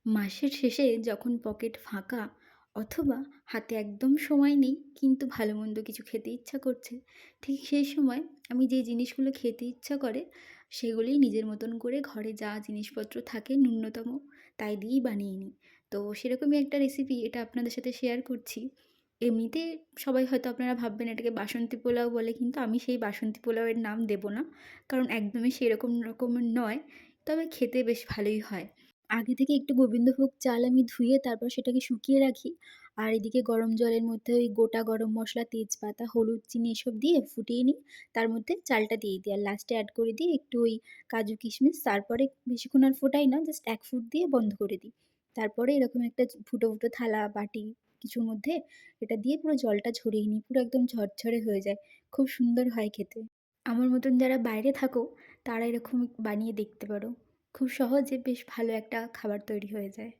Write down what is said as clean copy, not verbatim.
মাসের শেষে যখন পকেট ফাঁকা অথবা হাতে একদম সময় নেই কিন্তু ভালো মন্দ কিছু খেতে ইচ্ছা করছে, ঠিক সেই সময় আমি যে জিনিসগুলো খেতে ইচ্ছা করে সেগুলিই নিজের মতন করে ঘরে যা জিনিসপত্র থাকে ন্যূনতম তাই দিয়েই বানিয়ে নিই। তো সেরকমই একটা রেসিপি এটা আপনাদের সাথে শেয়ার করছি। এমনিতে সবাই হয়তো আপনারা ভাববেন এটাকে বাসন্তী পোলাও বলে, কিন্তু আমি সেই বাসন্তী পোলাওয়ের নাম দেব না, কারণ একদমই সেরকম রকমের নয়। তবে খেতে বেশ ভালোই হয়। আগে থেকে একটু গোবিন্দভোগ চাল আমি ধুয়ে তারপর সেটাকে শুকিয়ে রাখি। আর এদিকে গরম জলের মধ্যে ওই গোটা গরম মসলা, তেজপাতা, হলুদ, চিনি এসব দিয়ে ফুটিয়ে নিই। তার মধ্যে চালটা দিয়ে দিই। আর লাস্টে এড করে দিই একটু ওই কাজু কিশমিশ। তারপরে বেশিক্ষণ আর ফোটাই না, জাস্ট ১ ফুট দিয়ে বন্ধ করে দিই। তারপরে এরকম একটা ফুটো, ফুটো থালা, বাটি কিছুর মধ্যে এটা দিয়ে পুরো জলটা ঝরিয়ে নিই। পুরো একদম ঝরঝরে হয়ে যায়। খুব সুন্দর হয় খেতে। আমার মতন যারা বাইরে থাকো তারা এরকম বানিয়ে দেখতে পারো। খুব সহজে বেশ ভালো একটা খাবার তৈরি হয়ে যায়।